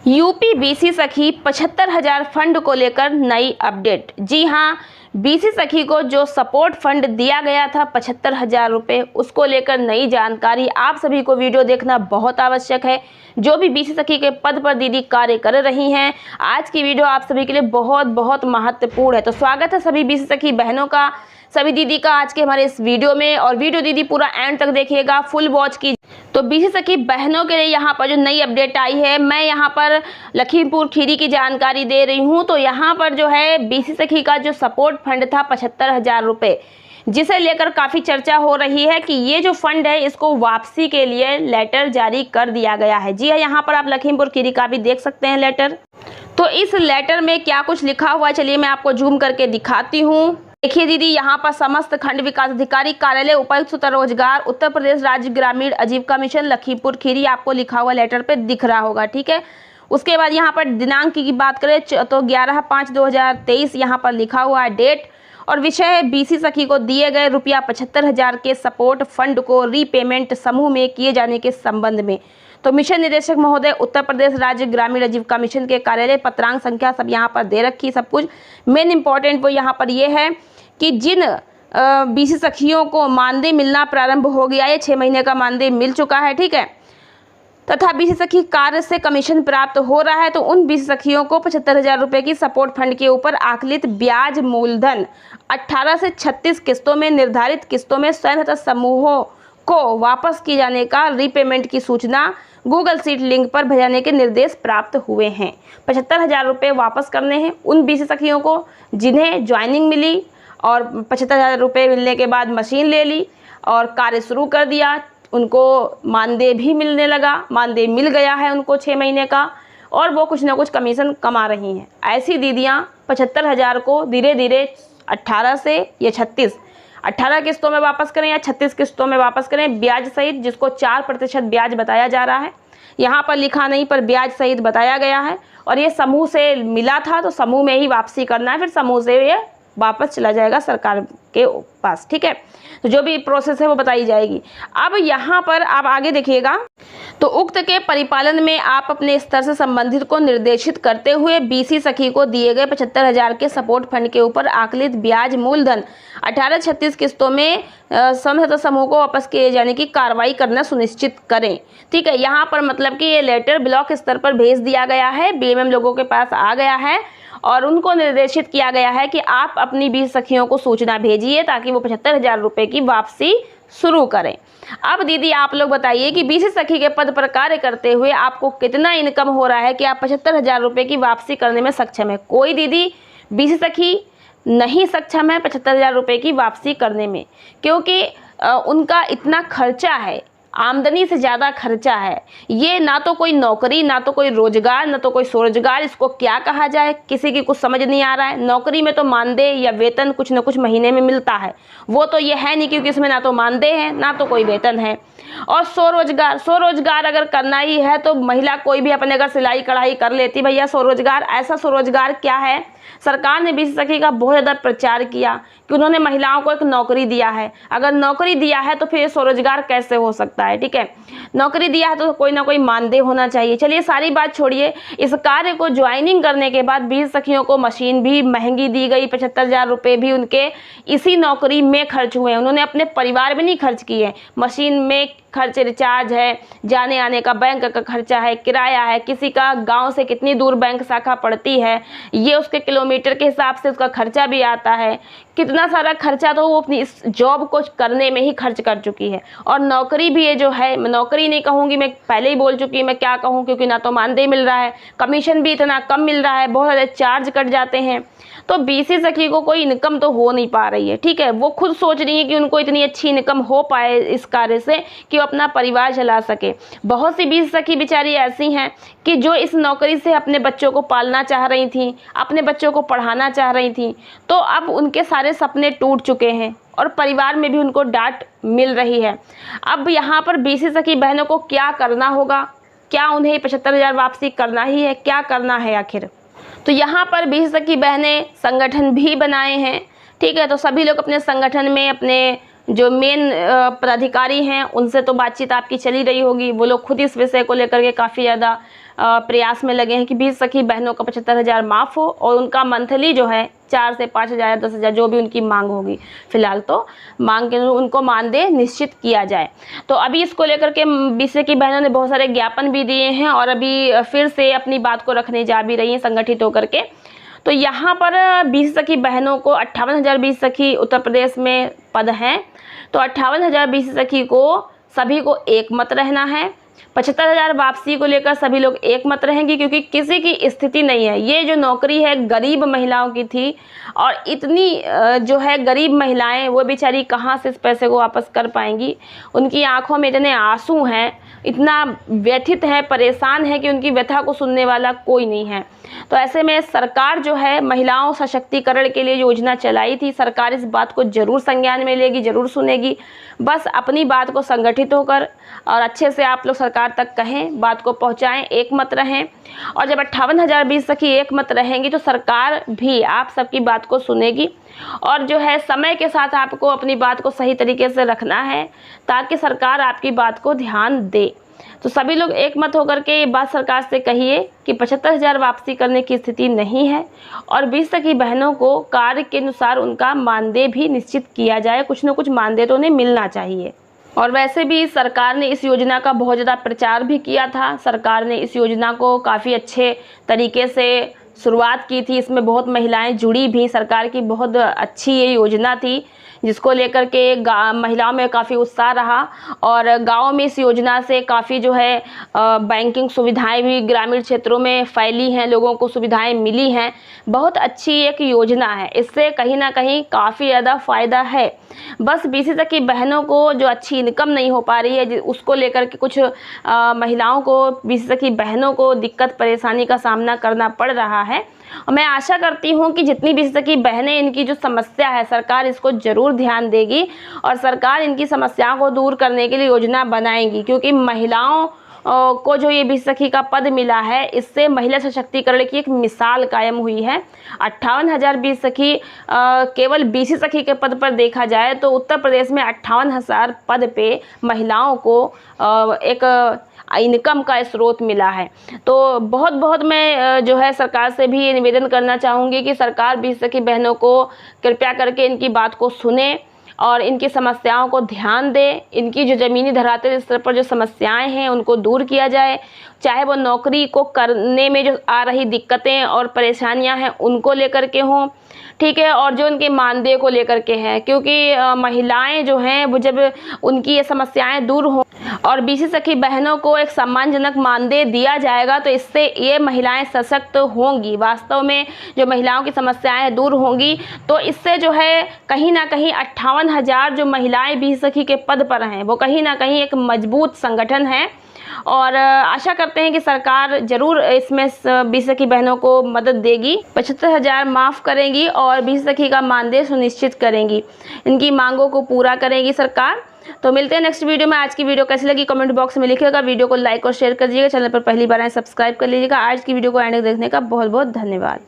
UP BC सखी 75,000 fund को लेकर नई अपडेट। जी हां, बीसी सखी को जो सपोर्ट फंड दिया गया था 75,000 रुपये, उसको लेकर नई जानकारी। आप सभी को वीडियो देखना बहुत आवश्यक है। जो भी बीसी सखी के पद पर दीदी कार्य कर रही हैं, आज की वीडियो आप सभी के लिए बहुत बहुत महत्वपूर्ण है। तो स्वागत है सभी बीसी सखी बहनों का, सभी दीदी का आज के हमारे इस वीडियो में। और वीडियो दीदी पूरा एंड तक देखिएगा, फुल वॉच की। तो बीसी सखी बहनों के लिए यहाँ पर जो नई अपडेट आई है, मैं यहाँ पर लखीमपुर खीरी की जानकारी दे रही हूँ। तो यहाँ पर जो है बीसी सखी का जो सपोर्ट फंड था 75,000 रुपये, जिसे लेकर काफ़ी चर्चा हो रही है कि ये जो फंड है इसको वापसी के लिए लेटर जारी कर दिया गया है। जी हाँ, यहाँ पर आप लखीमपुर खीरी का भी देख सकते हैं लेटर। तो इस लेटर में क्या कुछ लिखा हुआ है, चलिए मैं आपको जूम करके दिखाती हूँ। देखिए दीदी, यहाँ पर समस्त खंड विकास अधिकारी कार्यालय उपायुक्त स्वतः रोजगार उत्तर प्रदेश राज्य ग्रामीण आजीविका मिशन लखीमपुर खीरी आपको लिखा हुआ लेटर पे दिख रहा होगा, ठीक है। उसके बाद यहाँ पर दिनांक की बात करें तो 11/5/2023 यहाँ पर लिखा हुआ है डेट, और विषय है बीसी सखी को दिए गए रुपया 75,000 के सपोर्ट फंड को रीपेमेंट समूह में किए जाने के संबंध में। तो मिशन निदेशक महोदय उत्तर प्रदेश राज्य ग्रामीण आजीविका मिशन के कार्यालय, पत्रांक संख्या सब यहाँ पर दे रखी, सब कुछ। मेन इंपॉर्टेंट वो यहाँ पर ये है कि जिन बीसी सखियों को मानदेय मिलना प्रारंभ हो गया है, 6 महीने का मानदेय मिल चुका है, ठीक है, तथा बीसी सखी कार्य से कमीशन प्राप्त हो रहा है, तो उन बीसी सखियों को 75,000 रुपये की सपोर्ट फंड के ऊपर आकलित ब्याज मूलधन 18 से 36 किस्तों में निर्धारित किस्तों में स्वयं तथा समूहों को वापस किए जाने का रीपेमेंट की सूचना गूगल सीट लिंक पर भेजने के निर्देश प्राप्त हुए हैं। 75,000 रुपये वापस करने हैं उन बीसी सखियों को जिन्हें ज्वाइनिंग मिली और 75,000 रुपये मिलने के बाद मशीन ले ली और कार्य शुरू कर दिया। उनको मानदेय भी मिलने लगा, मानदेय मिल गया है उनको 6 महीने का, और वो कुछ ना कुछ कमीशन कमा रही हैं। ऐसी दीदियाँ 75,000 को धीरे धीरे 18 से या 18 किस्तों में वापस करें या 36 किस्तों में वापस करें, ब्याज सहित, जिसको 4% ब्याज बताया जा रहा है। यहाँ पर लिखा नहीं पर ब्याज सहित बताया गया है। और ये समूह से मिला था तो समूह में ही वापसी करना है, फिर समूह से ये वापस चला जाएगा सरकार के पास, ठीक है। तो जो भी प्रोसेस है वो बताई जाएगी। अब यहाँ पर आप आगे देखिएगा, तो उक्त के परिपालन में आप अपने स्तर से संबंधित को निर्देशित करते हुए बीसी सखी को दिए गए 75,000 के सपोर्ट फंड के ऊपर आकलित ब्याज मूलधन 18-36 किस्तों में समूह को वापस किए जाने की कार्रवाई करना सुनिश्चित करें, ठीक है। यहाँ पर मतलब कि ये लेटर ब्लॉक स्तर पर भेज दिया गया है, बीएमएम लोगों के पास आ गया है और उनको निर्देशित किया गया है कि आप अपनी बीसी सखियों को सूचना भेजिए ताकि वो 75,000 रुपये की वापसी शुरू करें। अब दीदी आप लोग बताइए कि बीसी सखी के पद पर कार्य करते हुए आपको कितना इनकम हो रहा है कि आप 75,000 रुपये की वापसी करने में सक्षम है। कोई दीदी बीसी सखी नहीं सक्षम है 75,000 रुपये की वापसी करने में, क्योंकि उनका इतना खर्चा है, आमदनी से ज़्यादा खर्चा है। ये ना तो कोई नौकरी, ना तो कोई रोजगार, ना तो कोई स्वरोजगार, इसको क्या कहा जाए, किसी की कुछ समझ नहीं आ रहा है। नौकरी में तो मानदेय या वेतन कुछ ना कुछ महीने में मिलता है, वो तो ये है नहीं, क्योंकि इसमें ना तो मानदेय है ना तो कोई वेतन है। और स्वरोजगार अगर करना ही है तो महिला कोई भी अपने घर सिलाई कढ़ाई कर लेती। भैया स्वरोजगार, ऐसा स्वरोजगार क्या है? सरकार ने बीसी सखी का बहुत ज़्यादा प्रचार किया कि उन्होंने महिलाओं को एक नौकरी दिया है। अगर नौकरी दिया है तो फिर स्वरोजगार कैसे हो सकता है, ठीक है। नौकरी दिया है तो कोई ना कोई मानदेय होना चाहिए। चलिए सारी बात छोड़िए, इस कार्य को ज्वाइनिंग करने के बाद बीसी सखियों को मशीन भी महंगी दी गई, 75,000 रुपये भी उनके इसी नौकरी में खर्च हुए हैं। उन्होंने अपने परिवार में नहीं खर्च किए, मशीन में खर्च, रिचार्ज है, जाने आने का बैंक का खर्चा है, किराया है, किसी का गांव से कितनी दूर बैंक शाखा पड़ती है, ये उसके किलोमीटर के हिसाब से उसका खर्चा भी आता है। कितना सारा खर्चा तो वो अपनी इस जॉब को करने में ही खर्च कर चुकी है। और नौकरी भी ये जो है, मैं नौकरी नहीं कहूँगी, मैं पहले ही बोल चुकी, मैं क्या कहूँ, क्योंकि ना तो मानदेय मिल रहा है, कमीशन भी इतना कम मिल रहा है, बहुत ज़्यादा चार्ज कट जाते हैं। तो बीसी सखी को कोई इनकम तो हो नहीं पा रही है, ठीक है। वो खुद सोच रही है कि उनको इतनी अच्छी इनकम हो पाए इस कार्य से कि वो अपना परिवार चला सके। बहुत सी बीसी सखी बेचारी ऐसी हैं कि जो इस नौकरी से अपने बच्चों को पालना चाह रही थी, अपने बच्चों को पढ़ाना चाह रही थी, तो अब उनके सारे सपने टूट चुके हैं और परिवार में भी उनको डांट मिल रही है। अब यहाँ पर बीसी सखी बहनों को क्या करना होगा? क्या उन्हें 75,000 वापसी करना ही है? क्या करना है आखिर? तो यहाँ पर बीसी सखी बहनें संगठन भी बनाए हैं, ठीक है। तो सभी लोग अपने संगठन में अपने जो मेन पदाधिकारी हैं उनसे तो बातचीत आपकी चली रही होगी। वो लोग खुद इस विषय को लेकर के काफ़ी ज़्यादा प्रयास में लगे हैं कि बीसी सखी बहनों का 75,000 माफ़ हो और उनका मंथली जो है 4 से 5,000 10,000 जो भी उनकी मांग होगी, फिलहाल तो मांग के उनको मानदेय निश्चित किया जाए। तो अभी इसको लेकर के बीसी सखी बहनों ने बहुत सारे ज्ञापन भी दिए हैं और अभी फिर से अपनी बात को रखने जा भी रही हैं संगठित होकर के। तो यहाँ पर बीसी सखी बहनों को 58,000 बीसी सखी उत्तर प्रदेश में पद हैं, तो 58,000 बीसी सखी को सभी को एक मत रहना है। 75,000 वापसी को लेकर सभी लोग एक मत रहेंगे, क्योंकि किसी की स्थिति नहीं है। ये जो नौकरी है गरीब महिलाओं की थी और इतनी जो है गरीब महिलाएं वो बेचारी कहाँ से इस पैसे को वापस कर पाएंगी। उनकी आंखों में इतने आंसू हैं, इतना व्यथित है, परेशान है कि उनकी व्यथा को सुनने वाला कोई नहीं है। तो ऐसे में सरकार जो है महिलाओं सशक्तिकरण के लिए योजना चलाई थी। सरकार इस बात को जरूर संज्ञान में लेगी, जरूर सुनेगी। बस अपनी बात को संगठित होकर और अच्छे से आप लोग सरकार तक कहें, बात को पहुंचाएं, एक मत रहें। और जब 58,000 बीसी सखी एक मत रहेंगी तो सरकार भी आप सबकी बात को सुनेगी और जो है समय के साथ आपको अपनी बात को सही तरीके से रखना है ताकि सरकार आपकी बात को ध्यान दे। तो सभी लोग एक मत होकर के ये बात सरकार से कहिए कि 75,000 वापसी करने की स्थिति नहीं है और बीसी सखी बहनों को कार्य के अनुसार उनका मानदेय भी निश्चित किया जाए। कुछ न कुछ मानदेय तो उन्हें मिलना चाहिए। और वैसे भी सरकार ने इस योजना का बहुत ज़्यादा प्रचार भी किया था। सरकार ने इस योजना को काफ़ी अच्छे तरीके से शुरुआत की थी। इसमें बहुत महिलाएं जुड़ी भी। सरकार की बहुत अच्छी ये योजना थी जिसको लेकर के महिलाओं में काफ़ी उत्साह रहा और गाँव में इस योजना से काफ़ी जो है बैंकिंग सुविधाएं भी ग्रामीण क्षेत्रों में फैली हैं, लोगों को सुविधाएं मिली हैं। बहुत अच्छी एक योजना है, इससे कहीं ना कहीं काफ़ी ज़्यादा फ़ायदा है। बस बीसी सखी बहनों को जो अच्छी इनकम नहीं हो पा रही है उसको लेकर के कुछ महिलाओं को, बीसी सखी बहनों को दिक्कत परेशानी का सामना करना पड़ रहा है। और मैं आशा करती हूँ कि जितनी बीसी सखी बहनें, इनकी जो समस्या है सरकार इसको ज़रूर ध्यान देगी और सरकार इनकी समस्याओं को दूर करने के लिए योजना बनाएगी, क्योंकि महिलाओं को जो ये बीसी सखी का पद मिला है इससे महिला सशक्तिकरण की एक मिसाल कायम हुई है। 58,000 बीसी सखी केवल बीसी सखी के पद पर देखा जाए तो उत्तर प्रदेश में 58,000 पद पे महिलाओं को एक इनकम का स्रोत मिला है। तो बहुत मैं जो है सरकार से भी ये निवेदन करना चाहूँगी कि सरकार बीसी सखी बहनों को कृपया करके इनकी बात को सुने और इनकी समस्याओं को ध्यान दे। इनकी जो ज़मीनी धरातल स्तर पर जो समस्याएं हैं उनको दूर किया जाए, चाहे वो नौकरी को करने में जो आ रही दिक्कतें और परेशानियां हैं उनको लेकर के हों, ठीक है, और जो उनके मानदेय को लेकर के हैं, क्योंकि महिलाएं जो हैं वो जब उनकी ये समस्याएं दूर हों और बीसी सखी बहनों को एक सम्मानजनक मानदेय दिया जाएगा तो इससे ये महिलाएं सशक्त होंगी। वास्तव में जो महिलाओं की समस्याएं दूर होंगी तो इससे जो है कहीं ना कहीं 58,000 जो महिलाएं बीसी सखी के पद पर हैं वो कहीं ना कहीं एक मजबूत संगठन है और आशा करते हैं कि सरकार ज़रूर इसमें बीसी सखी बहनों को मदद देगी, 75,000 माफ़ करेंगी और बीसी सखी का मानदेय सुनिश्चित करेंगी, इनकी मांगों को पूरा करेगी सरकार। तो मिलते हैं नेक्स्ट वीडियो में। आज की वीडियो कैसी लगी कमेंट बॉक्स में लिखिएगा। वीडियो को लाइक और शेयर कर दीजिएगा। चैनल पर पहली बार आए सब्सक्राइब कर लीजिएगा। आज की वीडियो को एंड तक देखने का बहुत बहुत धन्यवाद।